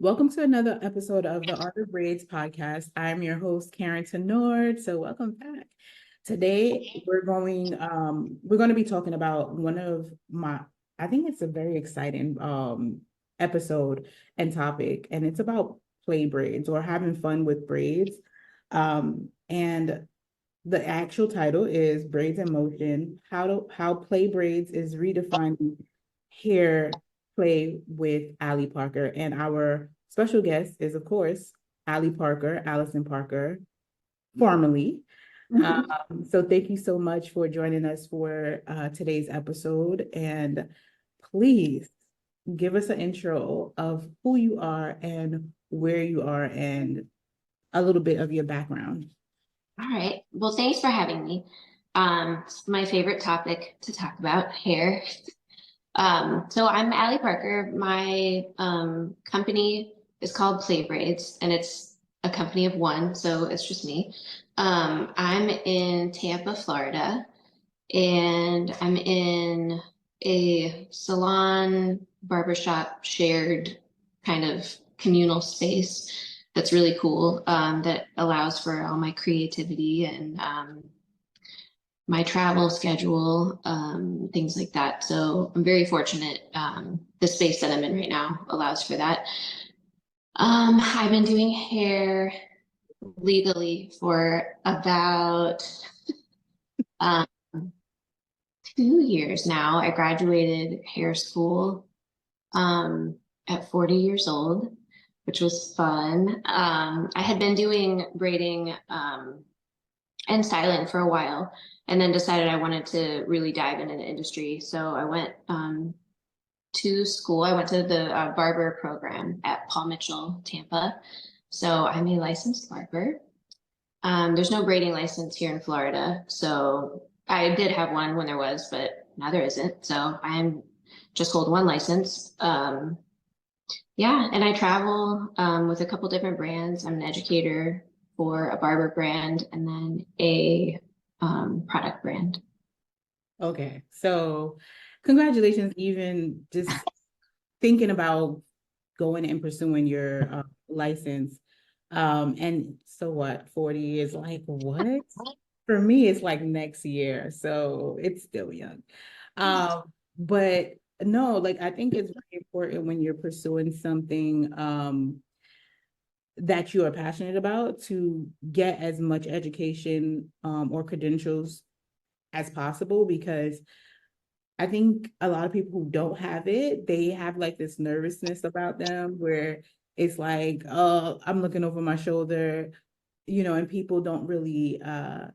Welcome to another episode of the Art of Braids podcast. I'm your host, Karen Tenord. So welcome back. Today we're going to be talking about one of my I think it's a very exciting episode and topic, and it's about play braids or having fun with braids. And the actual title is Braids in Motion: How Play Braids is Redefining Hair Play with Alli Parker. And our special guest is, of course, Alli Parker, Allison Parker, formerly. So thank you so much for joining us for today's episode. And please give us an intro of who you are and where you are and a little bit of your background. All right. Well, thanks for having me. It's my favorite topic to talk about, hair. So I'm Alli Parker. My company is called Playbraids, and it's a company of one, so it's just me. I'm in Tampa, Florida, and I'm in a salon barbershop shared kind of communal space that's really cool, that allows for all my creativity and my travel schedule, things like that. So I'm very fortunate. The space that I'm in right now allows for that. I've been doing hair legally for about um, 2 years now. I graduated hair school at 40 years old, which was fun. I had been doing braiding and styling for a while, and then decided I wanted to really dive into the industry. So I went to school. I went to the barber program at Paul Mitchell, Tampa. So I'm a licensed barber. There's no braiding license here in Florida. So I did have one when there was, but now there isn't. So I'm just hold one license. Yeah, and I travel with a couple different brands. I'm an educator for a barber brand and then a product brand. Okay, so congratulations, even just thinking about going and pursuing your license. And so what, 40 is like what? For me, it's like next year, so it's still young. But no, like I think it's very important when you're pursuing something that you are passionate about to get as much education or credentials as possible, because I think a lot of people who don't have it, they have like this nervousness about them where it's like, oh, I'm looking over my shoulder, and people don't really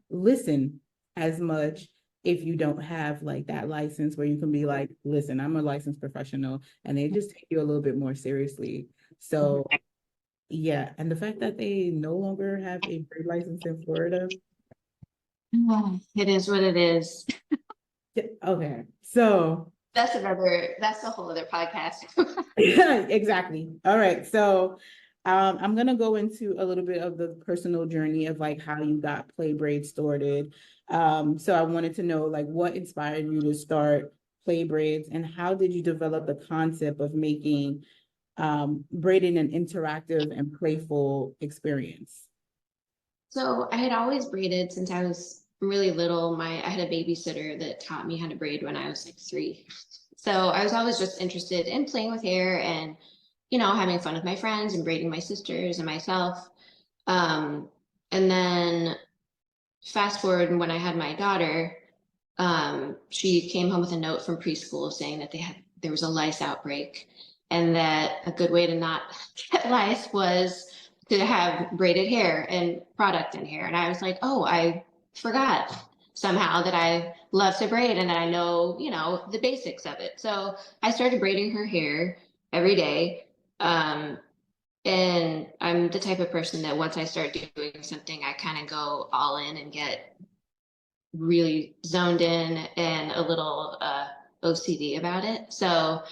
listen as much if you don't have like that license where you can be like, listen, I'm a licensed professional, and they just take you a little bit more seriously. So yeah, and the fact that they no longer have a trade license in Florida. It is what it is. Okay, so That's a whole other podcast. exactly. All right, so I'm gonna go into a little bit of the personal journey of like how you got Playbraids started. So I wanted to know like what inspired you to start Playbraids, and how did you develop the concept of making braiding an interactive and playful experience? So I had always braided since I was really little. I had a babysitter that taught me how to braid when I was like 3. So I was always just interested in playing with hair and, having fun with my friends and braiding my sisters and myself. And then fast forward when I had my daughter, she came home with a note from preschool saying that there was a lice outbreak, and that a good way to not get lice was to have braided hair and product in hair. And I was like, oh, I forgot somehow that I love to braid and that I know, the basics of it. So I started braiding her hair every day. And I'm the type of person that once I start doing something, I kind of go all in and get really zoned in and a little OCD about it. So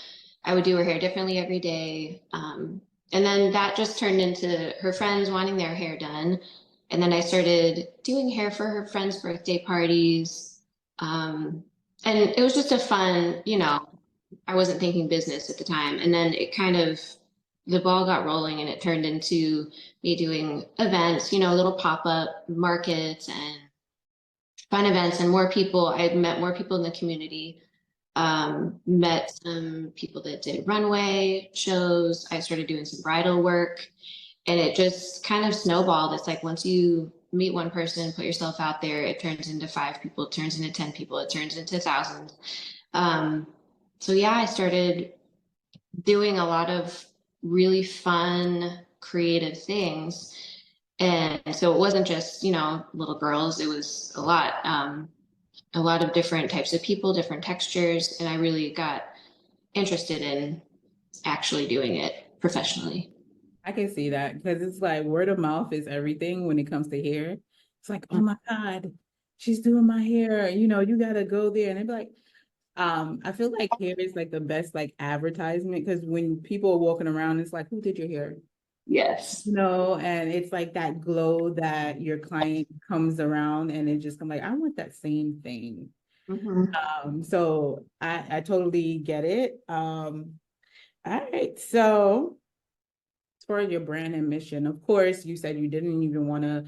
I would do her hair differently every day. And then that just turned into her friends wanting their hair done. And then I started doing hair for her friends' birthday parties. And it was just a fun, I wasn't thinking business at the time. And then it kind of the ball got rolling and it turned into me doing events, you know, little pop-up markets and fun events and more people. I met more people in the community, met some people that did runway shows. I started doing some bridal work and it just kind of snowballed. It's like once you meet one person, put yourself out there, it turns into 5 people, it turns into 10 people, it turns into thousands. Um, so yeah, I started doing a lot of really fun, creative things. And so it wasn't just, you know, little girls, it was a lot of different types of people, different textures. And I really got interested in actually doing it professionally. I can see that because it's like word of mouth is everything when it comes to hair. It's like, oh my God, she's doing my hair. You know, you gotta go there. And they'd be like, I feel like hair is like the best like advertisement because when people are walking around, it's like, who did your hair? Yes. You know, and it's like that glow that your client comes around and it just come like, I want that same thing. Mm-hmm. So I totally get it. All right. So as far as your brand and mission, of course, you said you didn't even want to,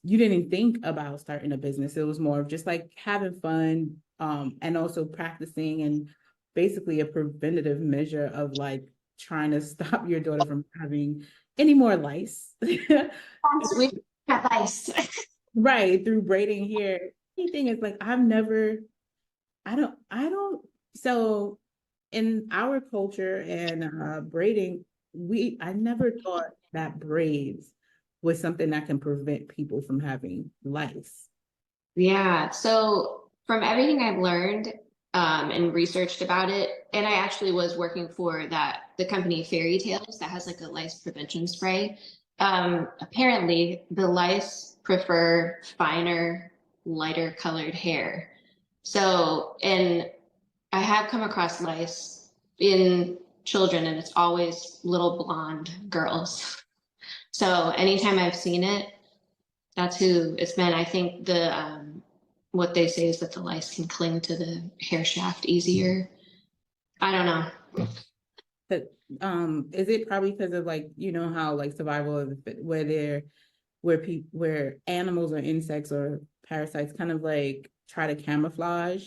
you didn't think about starting a business. It was more of just like having fun, and also practicing and basically a preventative measure of like trying to stop your daughter from having any more lice. We have ice. Right, through braiding hair. Anything is like I don't so in our culture and braiding, I never thought that braids was something that can prevent people from having lice. Yeah. So from everything I've learned and researched about it, and I actually was working for the company Fairy Tales that has like a lice prevention spray. Apparently, the lice prefer finer, lighter colored hair. So, and I have come across lice in children, and it's always little blonde girls. So anytime I've seen it, that's who it's been. I think what they say is that the lice can cling to the hair shaft easier. I don't know. But is it probably because of like you know how like survival of the where they're where animals or insects or parasites kind of like try to camouflage?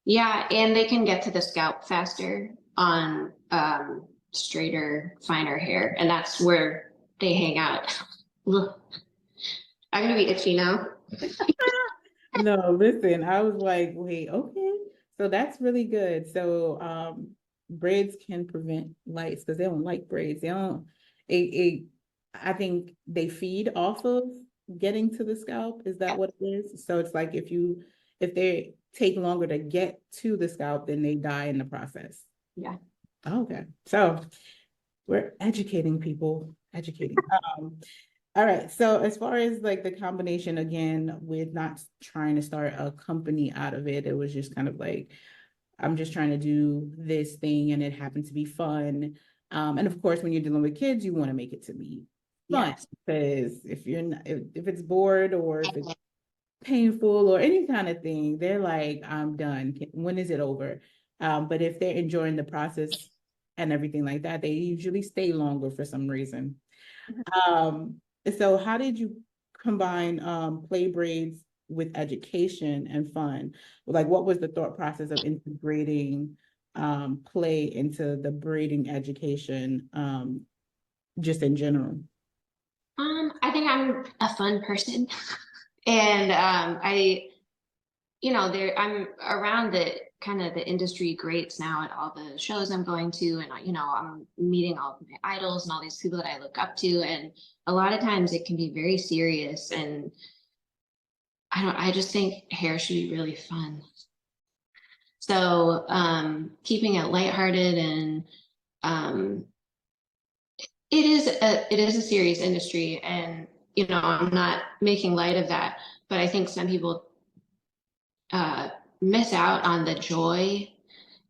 Yeah, and they can get to the scalp faster on straighter, finer hair, and that's where they hang out. Ugh. I'm gonna be itchy now. No, listen, I was like, wait, okay. So that's really good. So braids can prevent lice because they don't like braids. They don't I think they feed off of getting to the scalp. Is that what it is? So it's like if they take longer to get to the scalp, then they die in the process. Yeah. Okay. So we're educating people, educating. All right. So as far as like the combination again with not trying to start a company out of it, it was just kind of like I'm just trying to do this thing and it happened to be fun. And of course, when you're dealing with kids, you want to make it to be fun Yes. because if you're not, if it's bored or if it's painful or any kind of thing, they're like, I'm done. When is it over? But if they're enjoying the process and everything like that, they usually stay longer for some reason. Um, so how did you combine play braids with education and fun? Like what was the thought process of integrating play into the braiding education just in general? I think I'm a fun person, and you know, I'm around the kind of the industry greats now at all the shows I'm going to, and you know, I'm meeting all of my idols and all these people that I look up to, and a lot of times it can be very serious, and I just think hair should be really fun. So keeping it lighthearted and um, it is a serious industry, and you know, I'm not making light of that, but I think some people uh, miss out on the joy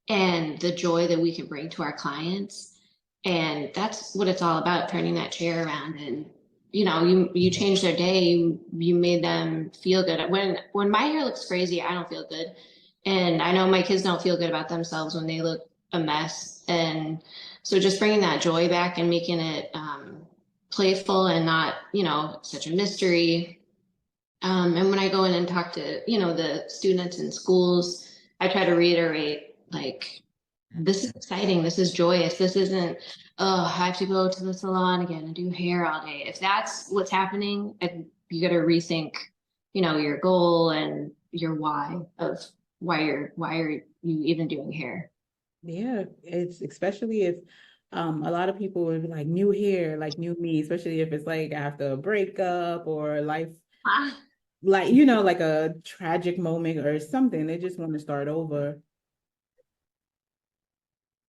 and the joy that we can bring to our clients. And that's what it's all about, turning that chair around and you know, you change their day, you made them feel good. When my hair looks crazy, I don't feel good. And I know my kids don't feel good about themselves when they look a mess. And so just bringing that joy back and making it playful and not, such a mystery. And when I go in and talk to, the students in schools, I try to reiterate, like, this is exciting. This is joyous. This isn't, oh, I have to go to the salon again and do hair all day. If that's what's happening, you got to rethink, your goal and your why of why are you even doing hair? Yeah, it's especially if a lot of people would be like new hair, like new me, especially if it's like after a breakup or life, Ah, like like a tragic moment or something. They just want to start over.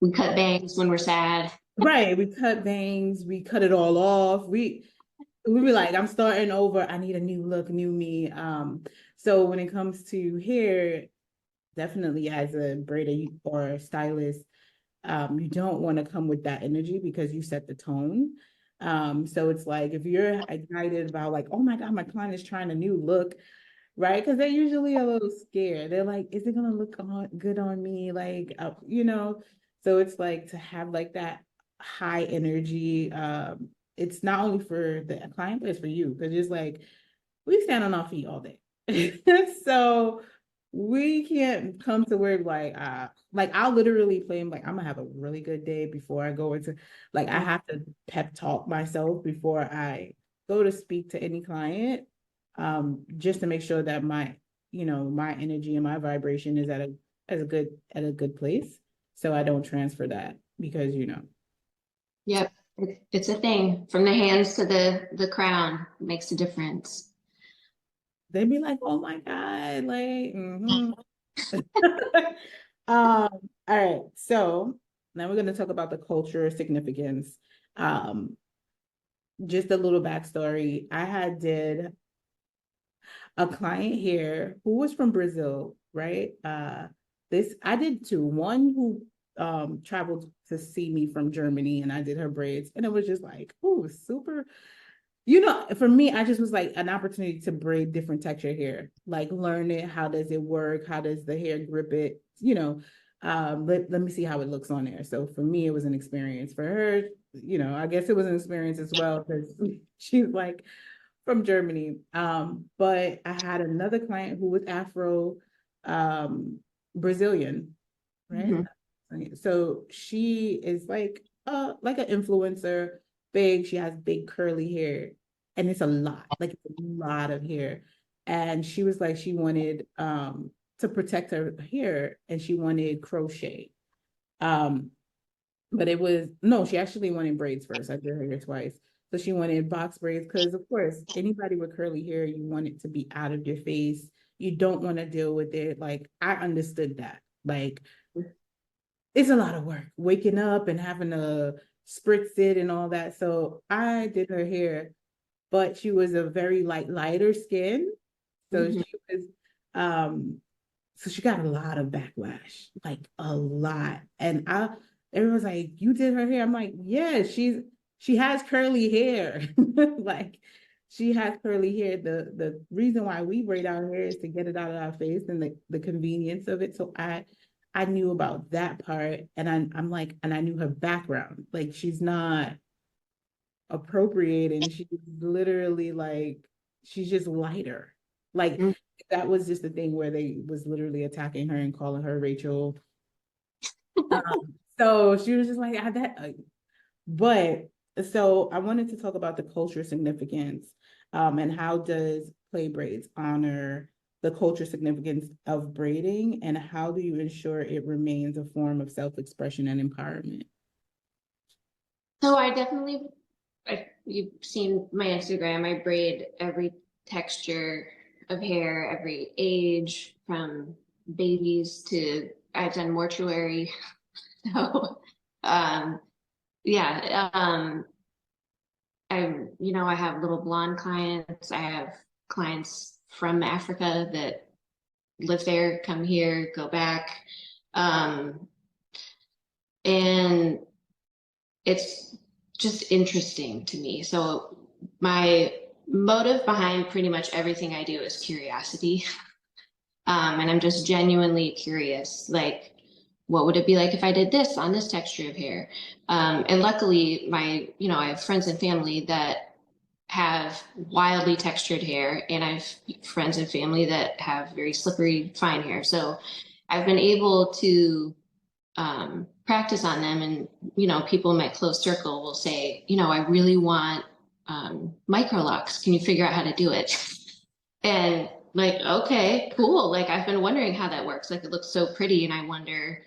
we cut bangs when we're sad. Right. We cut bangs, we cut it all off. We be like, I'm starting over. I need a new look, new me. So when it comes to hair, definitely as a braider or stylist, you don't want to come with that energy because you set the tone. So it's like if you're ignited about like, oh my God, my client is trying a new look, right? Because they're usually a little scared. They're like, is it gonna look good on me? Like, so it's like to have like that high energy. It's not only for the client, but it's for you because it's like we stand on our feet all day. So we can't come to where like I'll literally claim like I'm gonna have a really good day before I go into like I have to pep talk myself before I go to speak to any client, just to make sure that my energy and my vibration is at a good place so I don't transfer that because Yep. It's a thing. From the hands to the crown makes a difference. they'd be like, oh my God, like all right. So now we're going to talk about the culture significance. Um, just a little backstory. I had did a client here who was from Brazil, right? This I did two. One who traveled to see me from Germany and I did her braids. And it was just like, oh, super. For me, I just was like an opportunity to braid different texture hair, like learn it. How does it work? How does the hair grip it? Let me see how it looks on there. So for me, it was an experience. For her, I guess it was an experience as well because she's like from Germany. But I had another client who was Afro Brazilian, right? Mhm. So she is like an influencer, big. She has big curly hair, and it's a lot, like it's a lot of hair. And she was like, she wanted to protect her hair, and she wanted crochet. Um, but it was no, she actually wanted braids first. I did her hair twice. So she wanted box braids because, of course, anybody with curly hair, you want it to be out of your face. You don't want to deal with it. Like, I understood that. Like, it's a lot of work waking up and having to spritz it and all that. So I did her hair, but she was a very lighter skin. So Mhm. she was um so she got a lot of backlash, like a lot. And everyone's like, you did her hair. I'm like, yeah, she has curly hair. Like she has curly hair. The reason why we braid our hair is to get it out of our face and the convenience of it. So I knew about that part and I'm like, and I knew her background. Like she's not appropriating. She's literally like, she's just lighter. Like Mhm. that was just the thing where they was literally attacking her and calling her Rachel. So she was just like, but so I wanted to talk about the cultural significance, and how does Playbraids honor the cultural significance of braiding, and how do you ensure it remains a form of self-expression and empowerment? So I definitely, you've seen my Instagram. I braid every texture of hair, every age, from babies to I've done mortuary. So, um, yeah, I have little blonde clients. I have clients from Africa that live there, come here, go back. Um, and it's just interesting to me. So my motive behind pretty much everything I do is curiosity. And I'm just genuinely curious. Like, what would it be like if I did this on this texture of hair? And luckily, I have friends and family that have wildly textured hair, and I have friends and family that have very slippery, fine hair. So I've been able to practice on them. And, people in my close circle will say, I really want micro locks. Can you figure out how to do it? And like, okay, cool. Like I've been wondering how that works. Like it looks so pretty, and I wonder,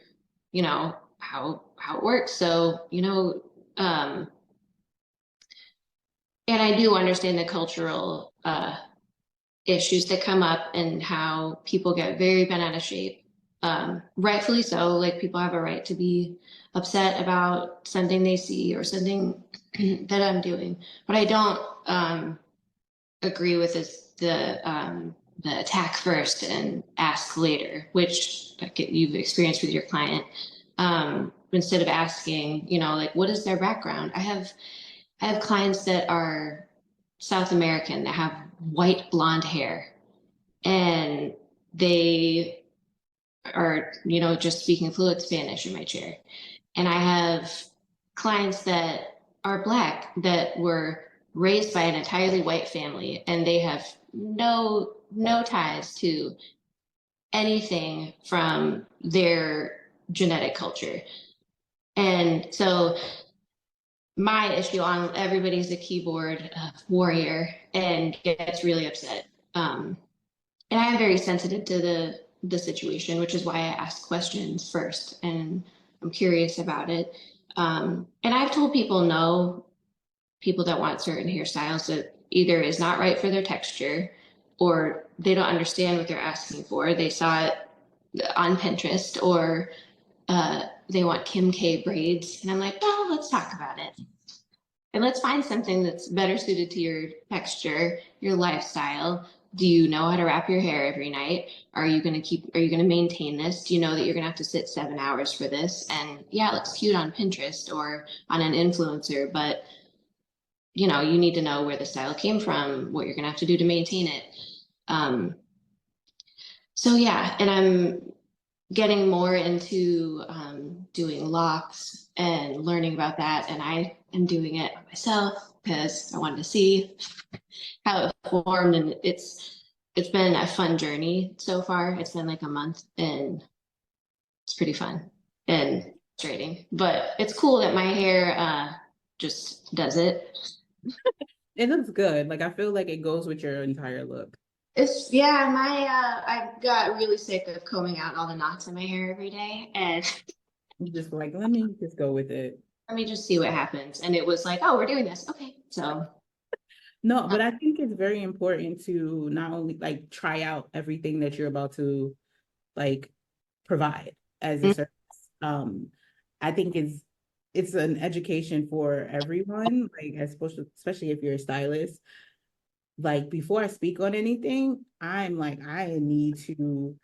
how it works. So, and I do understand the cultural issues that come up and how people get very bent out of shape. Rightfully so, like people have a right to be upset about something they see or something that I'm doing. But I don't agree with the attack first and ask later, which like you've experienced with your client. Instead of asking, like what is their background? I have clients that are South American that have white blonde hair, and they are, just speaking fluent Spanish in my chair. And I have clients that are Black that were raised by an entirely white family, and they have no ties to anything from their genetic culture. And so my issue on everybody's a keyboard warrior and gets really upset. And I'm very sensitive to the situation, which is why I ask questions first, and I'm curious about it. And I've told people no, people that want certain hairstyles that either is not right for their texture, or they don't understand what they're asking for. They saw it on Pinterest, or they want Kim K braids, and I'm like, well, let's talk about it. And let's find something that's better suited to your texture, your lifestyle. Do you know how to wrap your hair every night? Are you going to maintain this? Do you know that you're going to have to sit 7 hours for this? And yeah, it looks cute on Pinterest or on an influencer, but you need to know where the style came from, what you're going to have to do to maintain it. Um, so yeah, and I'm getting more into doing locks and learning about that. And I am doing it myself because I wanted to see how it formed. And it's been a fun journey so far. It's been like a month, and it's pretty fun and frustrating. But it's cool that my hair just does it. It looks good. Like I feel like it goes with your entire look. Yeah, I got really sick of combing out all the knots in my hair every day, and Just like, let me just go with it. let me just see what happens. And it was like, oh, we're doing this. Okay. So No, but I think it's very important to not only like try out everything that you're about to like provide as a mm, service. I think it's an education for everyone, like especially if you're a stylist. Like before I speak on anything, I'm like, I need to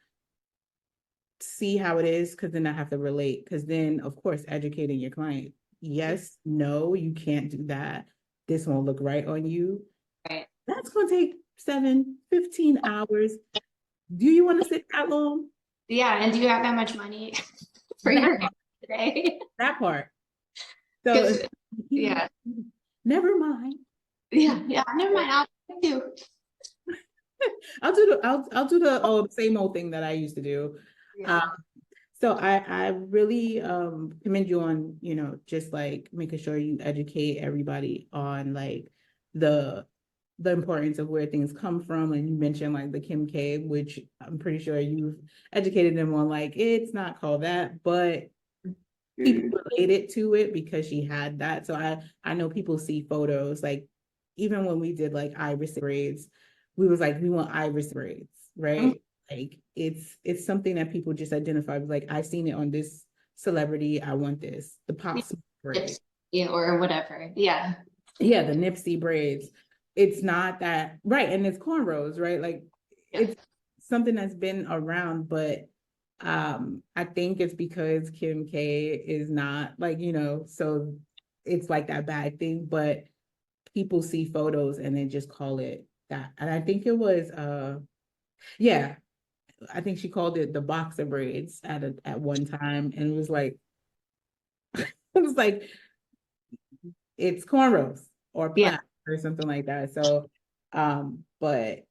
see how it is, because then I have to relate. Because then, of course, educating your client. Yes, no, you can't do that. This won't look right on you. right. That's going to take 7, 15 hours. Do you want to sit that long? Yeah. And do you have that much money for That your hair today? that part. So Because, it's, yeah. never mind. Yeah. Yeah. Never mind. I'll do. I'll do the same old thing that I used to do. Um, Yeah. so I really commend you on, just like making sure you educate everybody on like the the importance of where things come from. And you mentioned like the Kim K, which I'm pretty sure you've educated them on, like it's not called that, but people related to it because she had that. So I know people see photos, like even when we did like iris braids, we was like, we want iris braids, Mhm. right? Like it's something that people just identify with, like I seen it on this celebrity, I want this. The pop smoke braid. Yeah, or whatever. Yeah. Yeah, the Nipsey braids. It's not that right, and it's cornrows, right? Like Yeah. it's something that's been around, but I think it's because Kim K is not like, so it's like that bad thing, but people see photos and then just call it that. And I think it was yeah, I think she called it the boxer braids at one time, and it was like it was like it's cornrows or Yeah. plaid or something like that. So, but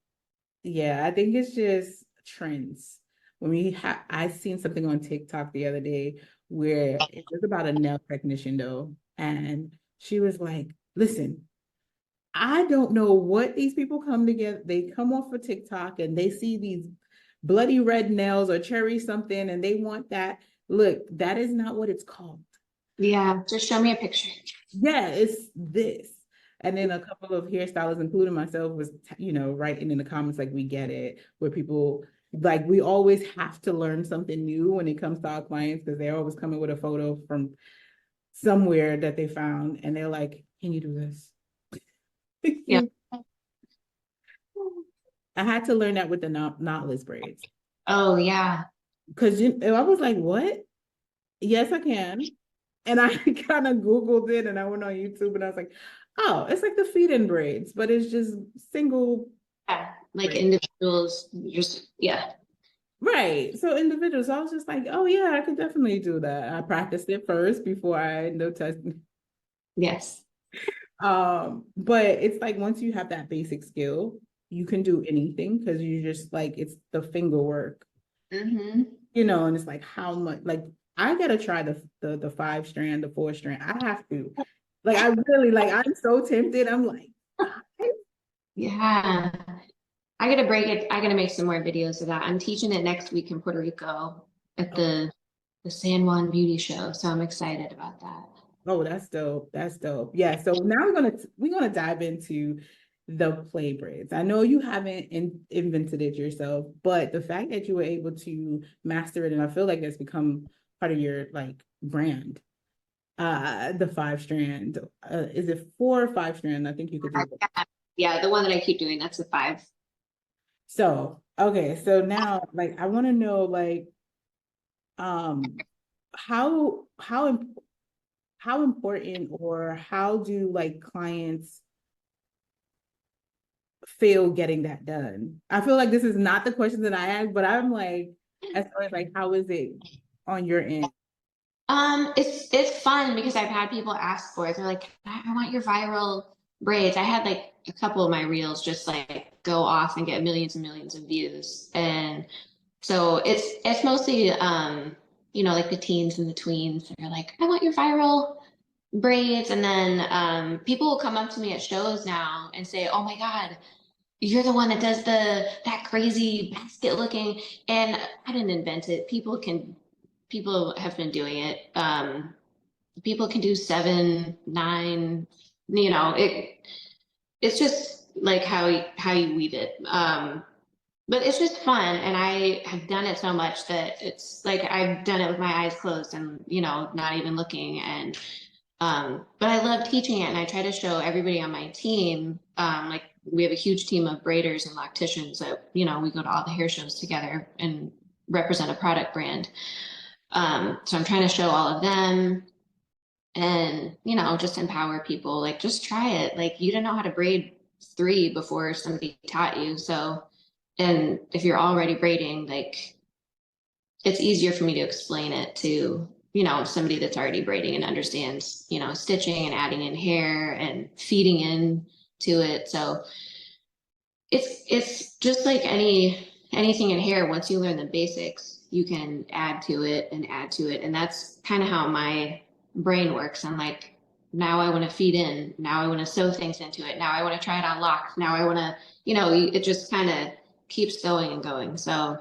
yeah, I think it's just trends. I seen something on TikTok the other day where it was about a nail technician though, and she was like, "Listen, I don't know what these people come together. They come off of TikTok and they see these bloody red nails or cherry something, and they want that. Look, that is not what it's called. Yeah. Just show me a picture. Yeah, it's this." And then a couple of hairstylists, including myself, was, writing in the comments like, we get it, where people like, we always have to learn something new when it comes to our clients, because they're always coming with a photo from somewhere that they found, and they're like, can you do this? Yeah. I had to learn that with the knotless braids. Oh, yeah. Because I was like, what? Yes, I can. And I kind of Googled it and I went on YouTube and I was like, oh, it's like the feed-in braids, but it's just single Yeah. Like braid. individuals, just, yeah. Right. So individuals, I was just like, oh yeah, I could definitely do that. I practiced it first before I no testing. Yes. But it's like once you have that basic skill, you can do anything because you just like it's the finger work, Mm-hmm. and it's like how much like I gotta try the 5 strand, the 4 strand. I have to. Like I really like I'm so tempted. I'm like, Yeah. I gotta break it. I gotta make some more videos of that. I'm teaching it next week in Puerto Rico at oh, the San Juan Beauty Show, so I'm excited about that. oh, that's dope. That's dope. Yeah. So now we're gonna dive into the play braids. I know you haven't invented it yourself, but the fact that you were able to master it, and I feel like that's become part of your like brand. The 5 strand. Is it 4 or 5 strand? I think you could do it. Yeah, the one that I keep doing, that's the five. So okay, so now like I want to know like um how how important or how do like clients feel getting that done? I feel like this is not the question that I asked, but I'm like, as far as like, how is it on your end? It's fun because I've had people ask for it. They're like, I want your viral braids. I had like a couple of my reels just like go off and get millions and millions of views. And so it's mostly like the teens and the tweens that are like, I want your viral braids. And then people will come up to me at shows now and say, oh my God, you're the one that does that crazy basket looking. And I didn't invent it. People have been doing it. People can do 7, 9, it's just like how you weave it. But it's just fun, and I have done it so much that it's like I've done it with my eyes closed and not even looking. And but I love teaching it, and I try to show everybody on my team. Like we have a huge team of braiders and locticians that we go to all the hair shows together and represent a product brand. So I'm trying to show all of them and just empower people. Like just try it. Like you didn't know how to braid 3 before somebody taught you. So, and if you're already braiding, like it's easier for me to explain it to somebody that's already braiding and understands stitching and adding in hair and feeding in to it. So it's just like anything in hair. Once you learn the basics, you can add to it and add to it, and that's kind of how my brain works. I'm like, now I want to feed in. Now I want to sew things into it. Now I want to try it on locks. Now I want to, it just kind of keeps going and going. So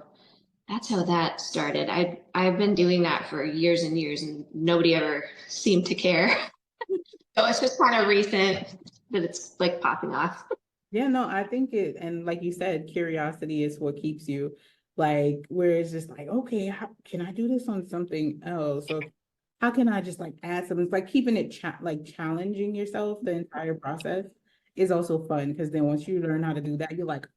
that's how that started. I've been doing that for years and years, and nobody ever seemed to care. So it's just kind of recent that it's like popping off. Yeah, no, I think it, and like you said, curiosity is what keeps you like, where it's just like, okay, how can I do this on something else? So how can I just like add something? It's like keeping it like challenging yourself the entire process is also fun because then once you learn how to do that, you're like,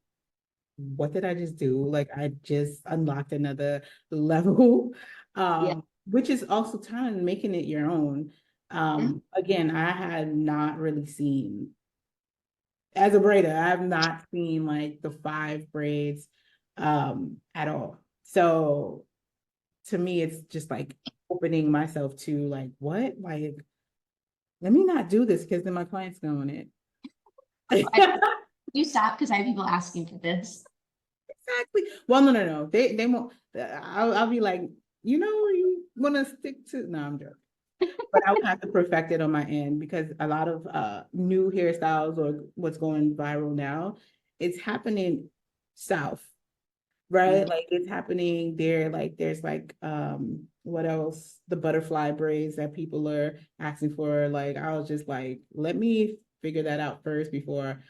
what did I just do? Like I just unlocked another level, Yeah. which is also kind of making it your own. Again, I had not really seen as a braider, I have not seen like the 5 braids at all. So to me, it's just like opening myself to like, what? Like, let me not do this because then my client's doing it. You stop because I have people asking for this. Exactly. Well, no. They won't. I'll be like, you want to stick to. No, I'm joking. But I would have to perfect it on my end because a lot of new hairstyles or what's going viral now, it's happening south, right? Like it's happening there. Like there's like what else? The butterfly braids that people are asking for. Like I was just like, let me figure that out first before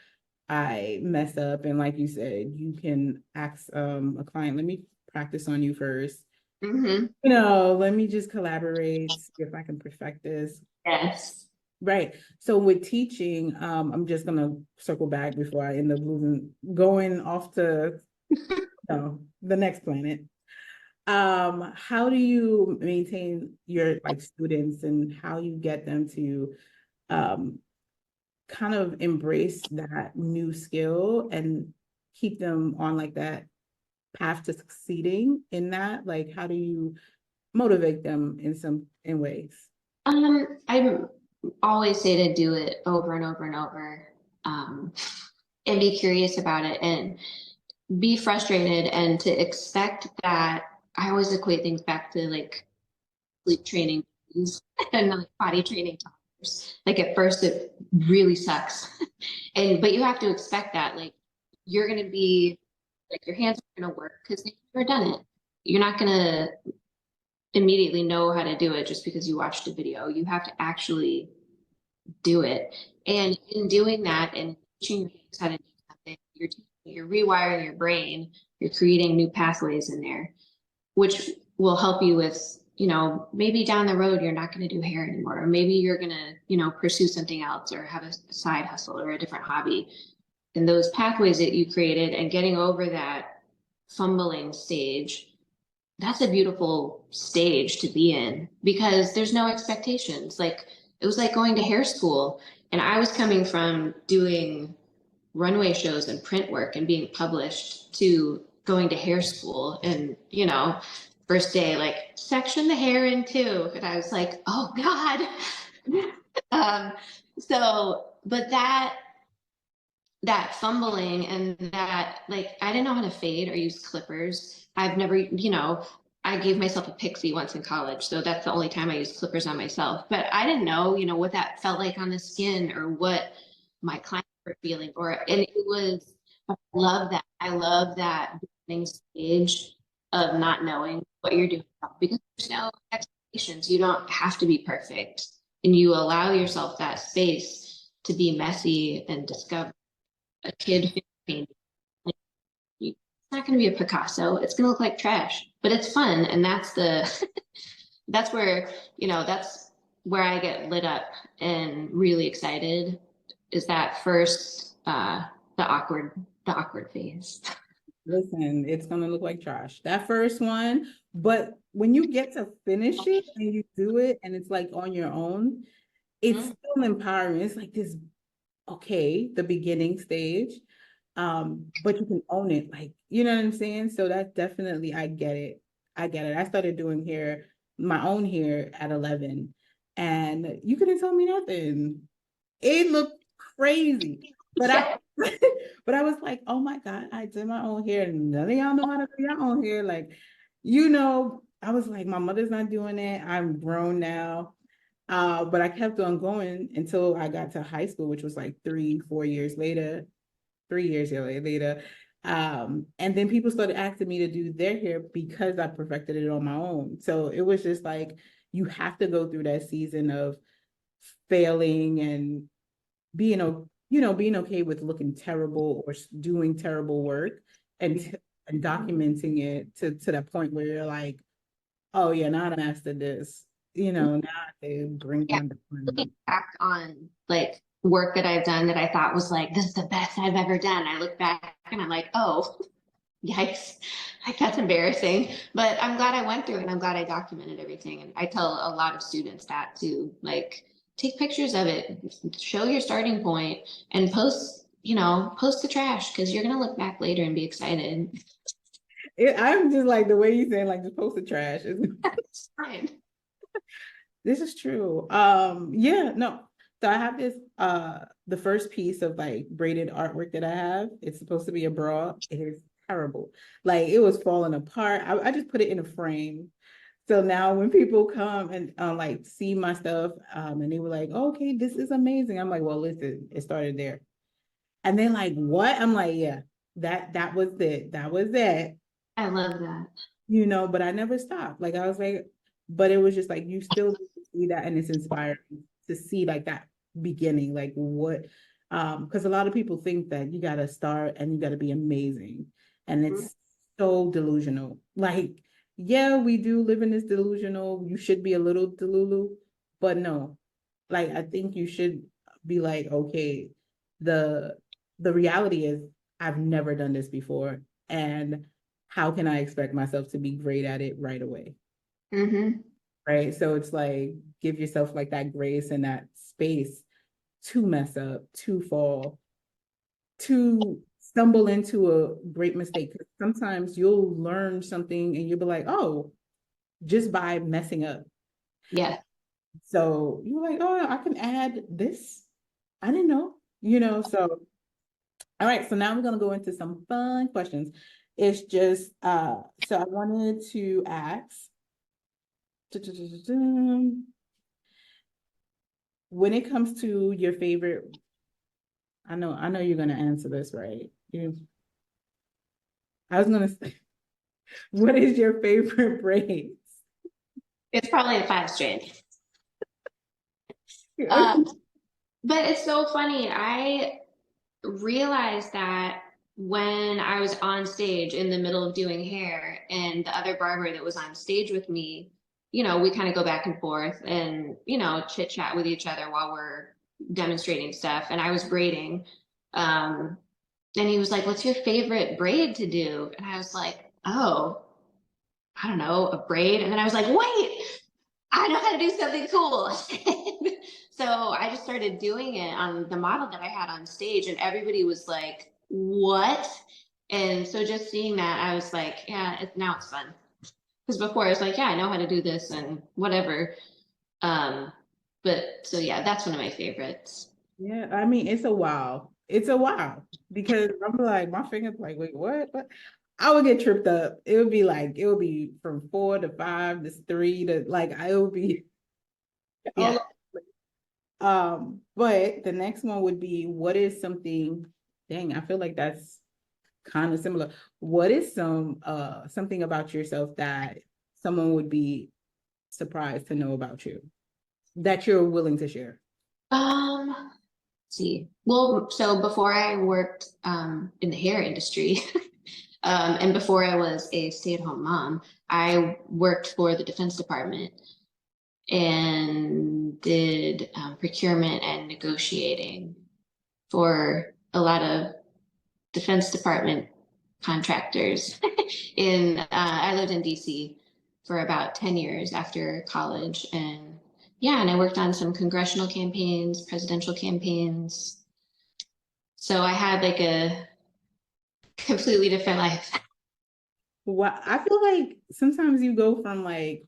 I mess up. And like you said, you can ask a client, let me practice on you first. Mm-hmm. Let me just collaborate, see if I can perfect this. Yes. Right. So with teaching, I'm just gonna circle back before I end up going off to the next planet. How do you maintain your like students and how you get them to um kind of embrace that new skill and keep them on like that path to succeeding in that? Like, how do you motivate them in ways? I always say to do it over and over and over, and be curious about it and be frustrated and to expect that. I always equate things back to like sleep training and like potty training toddlers. Like at first it really sucks. But you have to expect that like you're gonna be like your hands are gonna work because they've never done it. You're not gonna immediately know how to do it just because you watched a video. You have to actually do it. And in doing that and teaching your kids how to do something, you're rewiring your brain, you're creating new pathways in there, which will help you with, maybe down the road you're not going to do hair anymore, or maybe you're going to, pursue something else or have a side hustle or a different hobby. And those pathways that you created and getting over that fumbling stage, that's a beautiful stage to be in because there's no expectations. Like it was like going to hair school. And I was coming from doing runway shows and print work and being published to going to hair school. And, first day, like section the hair in two. And I was like, oh God. But that fumbling and that like I didn't know how to fade or use clippers. I've never, I gave myself a pixie once in college, so that's the only time I used clippers on myself. But I didn't know, what that felt like on the skin or what my clients were feeling and it was I love that. I love that beginning stage of not knowing what you're doing because there's no expectations. You don't have to be perfect. And you allow yourself that space to be messy and discover a kid painting. Like, it's not going to be a Picasso. It's going to look like trash, but it's fun, and that's that's where that's where I get lit up and really excited. Is that first the awkward phase? Listen, it's gonna look like trash. That first one, but when you get to finish it and you do it and it's like on your own, it's still empowering. It's like this, okay, the beginning stage. But you can own it, like, you know what I'm saying? So that's definitely, I get it. I get it. I started doing my own hair at 11, and you couldn't tell me nothing. It looked crazy. But I Yeah. but I was like, oh my God, I did my own hair. And none of y'all know how to do your own hair. Like, I was like, my mother's not doing it. I'm grown now. But I kept on going until I got to high school, which was like 3 years later. And then people started asking me to do their hair because I perfected it on my own. So it was just like you have to go through that season of failing and being okay with looking terrible or doing terrible work and documenting it to that point where you're like, oh yeah, now I mastered this. Now they bring Yeah. on the Looking back on like work that I've done that I thought was like, this is the best I've ever done. I look back and I'm like, oh, yikes, like that's embarrassing. But I'm glad I went through it and I'm glad I documented everything. And I tell a lot of students that too, like take pictures of it, show your starting point and post the trash because you're gonna look back later and be excited. I'm just like the way you saying like just post the trash. It's fine. This is true. Yeah, no. So I have this the first piece of like braided artwork that I have. It's supposed to be a bra. It is terrible. Like it was falling apart. I just put it in a frame. So now when people come and like see my stuff, and they were like, oh, okay, this is amazing. I'm like, well, listen, it started there. And they're like, what? I'm like, yeah, that was it. That was it. I love that. But I never stopped. Like I was like, but it was just like you still see that, and it's inspiring to see like that beginning, like what because a lot of people think that you gotta start and you gotta be amazing. And Mhm. it's so delusional. Like, yeah, we do live in this delusional, you should be a little delulu, but no. Like I think you should be like, okay, the the reality is I've never done this before. And how can I expect myself to be great at it right away? Mm-hmm. Right. So it's like give yourself like that grace and that space to mess up, to fall, to stumble into a great mistake. 'Cause sometimes you'll learn something and you'll be like, oh, just by messing up. Yeah. So you're like, oh, I can add this. I didn't know, so all right, so now we're gonna go into some fun questions. It's just so I wanted to ask when it comes to your favorite, I know you're gonna answer this, right? I was gonna say, what is your favorite braid? It's probably a five strand. Um, but it's so funny. I realized that when I was on stage in the middle of doing hair and the other barber that was on stage with me, we kind of go back and forth and, chit chat with each other while we're demonstrating stuff. And I was braiding. Um, and he was like, what's your favorite braid to do? And I was like, oh, I don't know, a braid. And then I was like, wait, I know how to do something cool. So I just started doing it on the model that I had on stage, and everybody was like, what? And so just seeing that, I was like, yeah, now it's fun. Because before I was like, yeah, I know how to do this and whatever. Um, but so yeah, that's one of my favorites. Yeah, I mean it's a wow. It's a wow because I'm like my fingers like wait what? What? I would get tripped up. It would be from 4 to 5 to 3 to like I would be Yeah. all but the next one would be what is something, dang, I feel like that's kind of similar. What is something about yourself that someone would be surprised to know about you that you're willing to share? Let's see. Well, so before I worked in the hair industry, and before I was a stay-at-home mom, I worked for the Defense Department and did procurement and negotiating for a lot of Defense Department contractors. I lived in DC for about 10 years after college, and yeah, and I worked on some congressional campaigns, presidential campaigns. So I had like a completely different life. Well, I feel like sometimes you go from like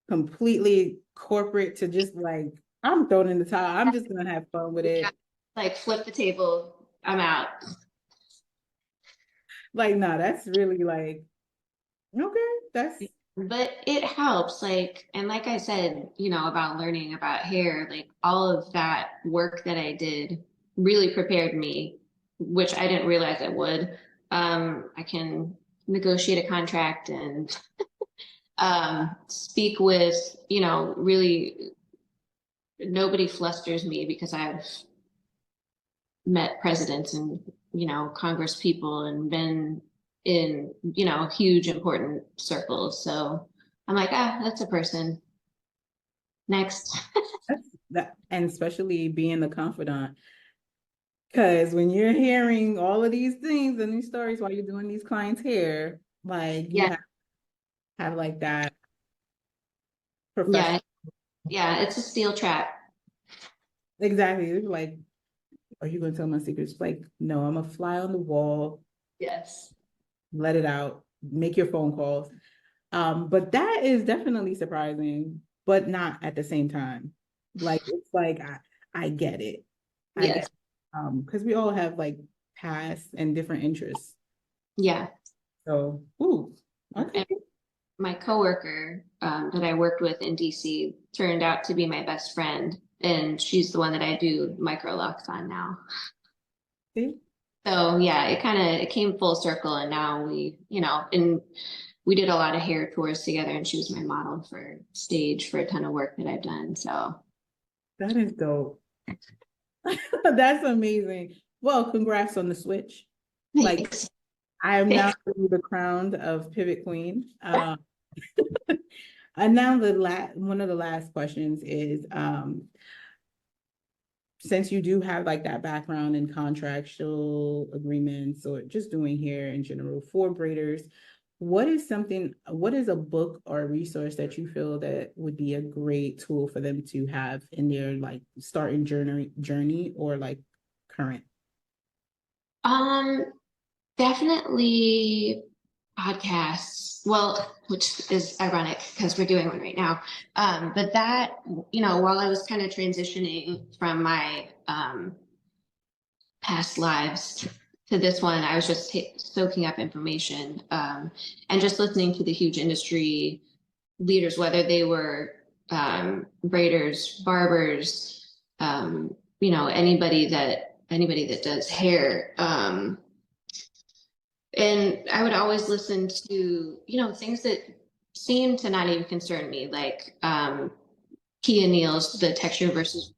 completely corporate to just like I'm thrown in the towel. I'm just gonna have fun with Yeah. it. Like flip the table, I'm out. Like, nah, that's really like okay. That's But it helps, like, and like I said, about learning about hair, like all of that work that I did really prepared me, which I didn't realize it would. I can negotiate a contract and speak with, really nobody flusters me because I've met presidents and, Congress people and been in, huge important circles. So I'm like, that's a person. Next. that's that, and especially being the confidant. Because when you're hearing all of these things and these stories while you're doing these clients' hair, like you Yeah. have like that Yeah. professional. Yeah. It's a steel trap. Exactly. It's like, are you going to tell my secrets? Like, no, I'm a fly on the wall. Yes. Let it out. make your phone calls. But that is definitely surprising, but not at the same time. Like it's like I get it. I Yes. get because we all have like past and different interests. Yeah. So, ooh, okay. And my coworker that I worked with in DC turned out to be my best friend, and she's the one that I do micro locks on now. See? So yeah, it came full circle, and now and we did a lot of hair tours together, and she was my model for stage for a ton of work that I've done. So That is dope. That's amazing. Well, congrats on the switch. Like thanks. I am now the crown of Pivot Queen. And now one of the last questions is since you do have like that background in contractual agreements or just doing hair in general for braiders, what is a book or a resource that you feel that would be a great tool for them to have in their like starting journey or like current? Um, Definitely podcasts. Well, which is ironic because we're doing one right now. But that, while I was kind of transitioning from my past lives to this one, I was just soaking up information and just listening to the huge industry leaders, whether they were braiders, barbers, anybody that does hair. And I would always listen to, things that seem to not even concern me, like Kia Neal's The Texture versus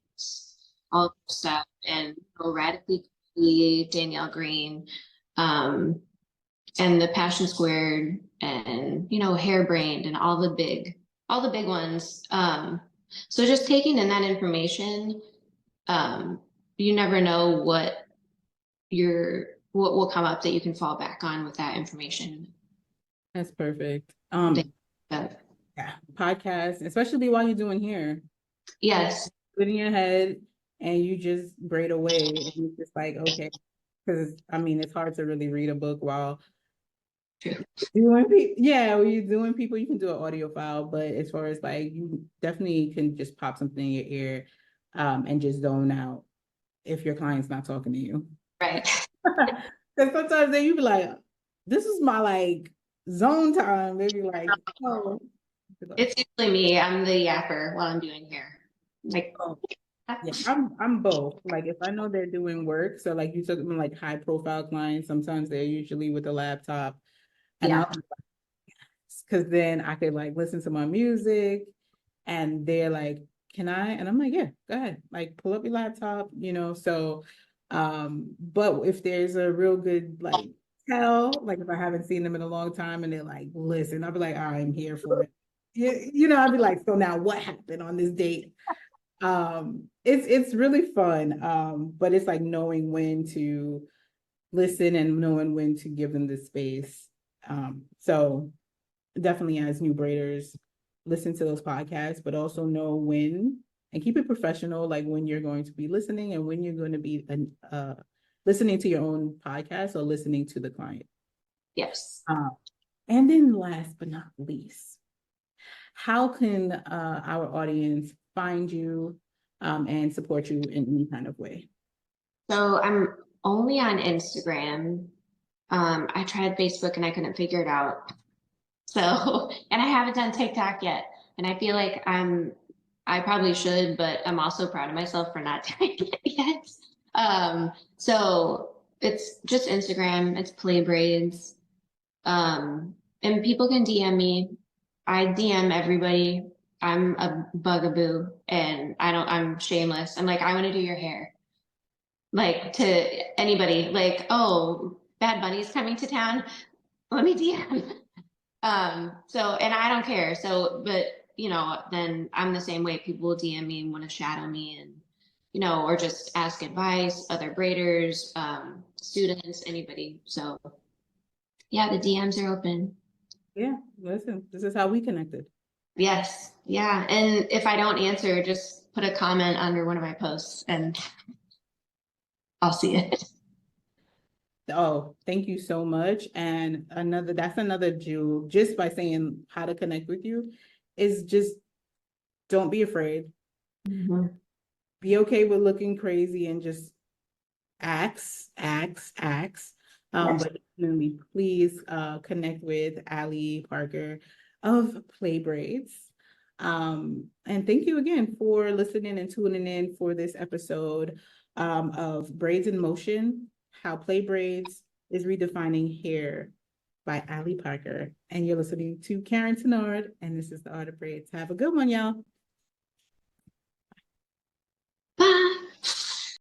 all of that stuff, and Radically Free, Danielle Green, um, and the Passion Squared, and Hairbrained, and all the big ones. So just taking in that information, um, you never know what will come up that you can fall back on with that information. That's perfect. Uh, Yeah, podcast, especially while you're doing hair. yes. Put in your head and you just braid away. And you're just like, okay. Because I mean, it's hard to really read a book while True. doing people. Yeah, when you're doing people, you can do an audio file, but as far as like, you definitely can just pop something in your ear and just zone out if your client's not talking to you. Right. Because sometimes then you be like, this is my like zone time. Maybe like, oh, It's usually me. I'm the yapper while I'm doing hair. Like, oh. Yeah, I'm both. Like if I know they're doing work, so like you took them like high profile clients, sometimes they're usually with a laptop, and yeah. I'll because then I could like listen to my music, and they're like, "Can I?" And I'm like, "Yeah, go ahead. Like pull up your laptop, you know." So, but if there's a real good like tell, like if I haven't seen them in a long time, and they're like, "Listen," I'll be like, "I'm here for it." You know, I'll be like, "So now what happened on this date?" It's really fun, but it's like knowing when to listen and knowing when to give them the space. So definitely as new braiders, listen to those podcasts, but also know when and keep it professional, like when you're going to be listening and when you're going to be listening to your own podcast or listening to the client. Yes. And then last but not least, how can our audience find you and support you in any kind of way? So I'm only on Instagram. I tried Facebook and I couldn't figure it out. So, and I haven't done TikTok yet. And I feel like I probably should, but I'm also proud of myself for not doing it yet. So it's just Instagram, it's Playbraids. And people can DM me. I DM everybody. I'm a bugaboo and I'm shameless. I'm like, I want to do your hair. Like to anybody, like, oh, Bad Bunny's coming to town. Let me DM. And I don't care. So, but then I'm the same way. People will DM me and want to shadow me and, or just ask advice, other braiders, students, anybody. So yeah, the DMs are open. Yeah, listen, this is how we connected. Yes. Yeah. And if I don't answer, just put a comment under one of my posts and I'll see it. Oh, thank you so much. And that's another jewel, just by saying how to connect with you, is just don't be afraid. Mhm. Be okay with looking crazy and just acts. Yes. But definitely please connect with Alli Parker of Playbraids. And thank you again for listening and tuning in for this episode of Braids in Motion, how Playbraids is redefining hair by Alli Parker. And you're listening to Karen Tenard, and this is the Art of Braids. Have a good one, y'all.